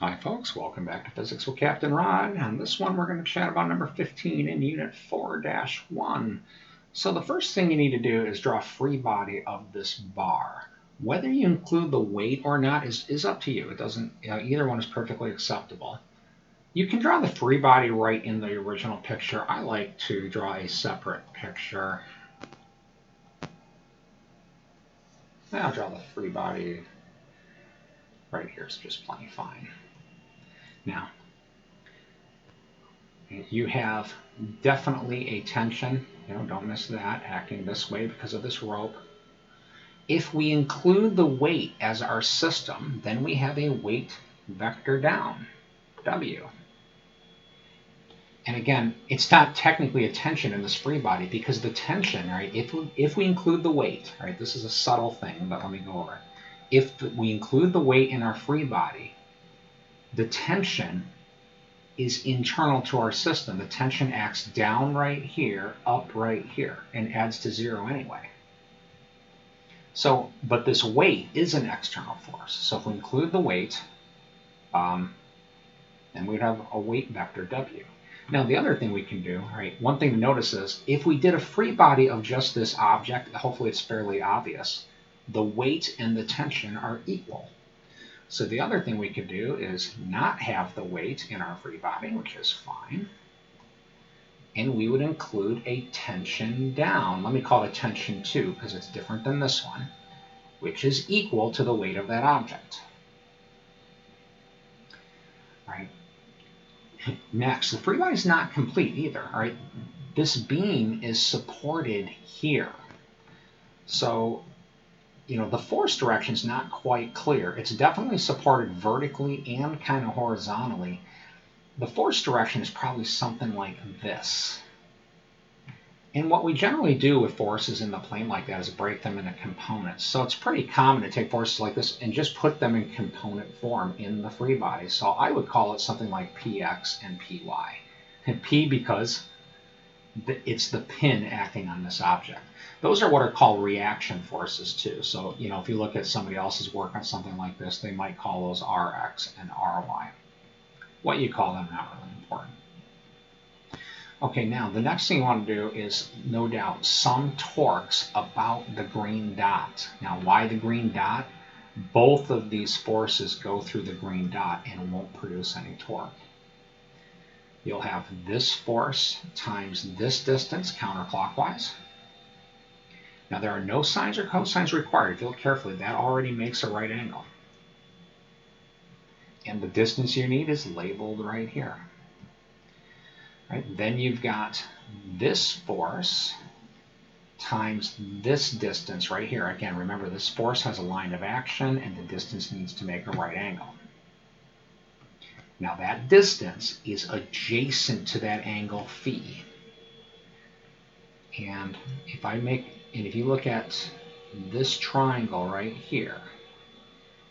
Hi folks, welcome back to Physics with Captain Rod. On this one we're going to chat about number 15 in Unit 4-1. So the first thing you need to do is draw a free body of this bar. Whether you include the weight or not is up to you. It doesn't, either one is perfectly acceptable. You can draw the free body right in the original picture. I like to draw a separate picture. I'll draw the free body right here. It's just plenty fine. Now, you have definitely a tension, don't miss that, acting this way because of this rope. If we include the weight as our system, then we have a weight vector down, W. And again, it's not technically a tension in this free body because the tension, right, if we include the weight, right, this is a subtle thing, but let me go over it. If we include the weight in our free body, the tension is internal to our system. The tension acts down right here, up right here, and adds to 0 anyway. So, but this weight is an external force. So if we include the weight, then we'd have a weight vector W. Now the other thing we can do, right, one thing to notice is if we did a free body of just this object, hopefully it's fairly obvious, the weight and the tension are equal. So the other thing we could do is not have the weight in our free body, which is fine. And we would include a tension down. Let me call it tension 2 because it's different than this one, which is equal to the weight of that object. All right. Next, the free body is not complete either. All right. This beam is supported here. So the force direction is not quite clear. It's definitely supported vertically and kind of horizontally. The force direction is probably something like this. And what we generally do with forces in the plane like that is break them into components. So it's pretty common to take forces like this and just put them in component form in the free body. So I would call it something like Px and Py. And P because it's the pin acting on this object. Those are what are called reaction forces too. So, if you look at somebody else's work on something like this, they might call those Rx and Ry. What you call them, not really important. Okay, now the next thing you want to do is, no doubt, some torques about the green dot. Now, why the green dot? Both of these forces go through the green dot and won't produce any torque. You'll have this force times this distance counterclockwise. Now there are no sines or cosines required. If you look carefully, that already makes a right angle. And the distance you need is labeled right here. Right? Then you've got this force times this distance right here. Again, remember this force has a line of action and the distance needs to make a right angle. Now that distance is adjacent to that angle phi. And if you look at this triangle right here,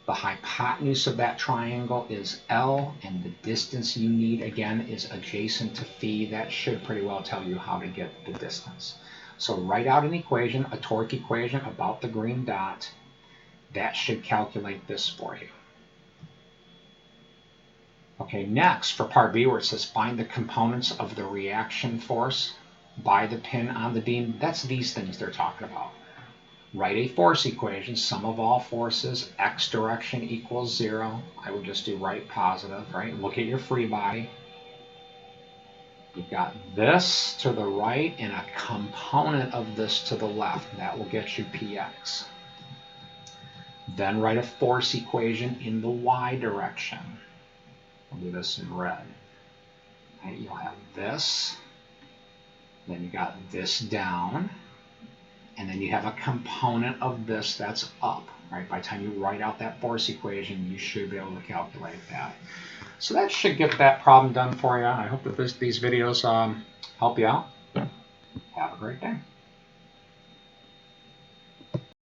the hypotenuse of that triangle is L, and the distance you need, again, is adjacent to phi. That should pretty well tell you how to get the distance. So write out an equation, a torque equation about the green dot. That should calculate this for you. Okay, next, for part B, where it says find the components of the reaction force by the pin on the beam, that's these things they're talking about. Write a force equation, sum of all forces, x direction equals 0. I would just do right positive, right? Look at your free body. You've got this to the right and a component of this to the left. That will get you px. Then write a force equation in the y direction. I'll do this in red. Right, you'll have this. Then you got this down. And then you have a component of this that's up, right? By the time you write out that force equation, you should be able to calculate that. So that should get that problem done for you. I hope that these videos help you out. Have a great day.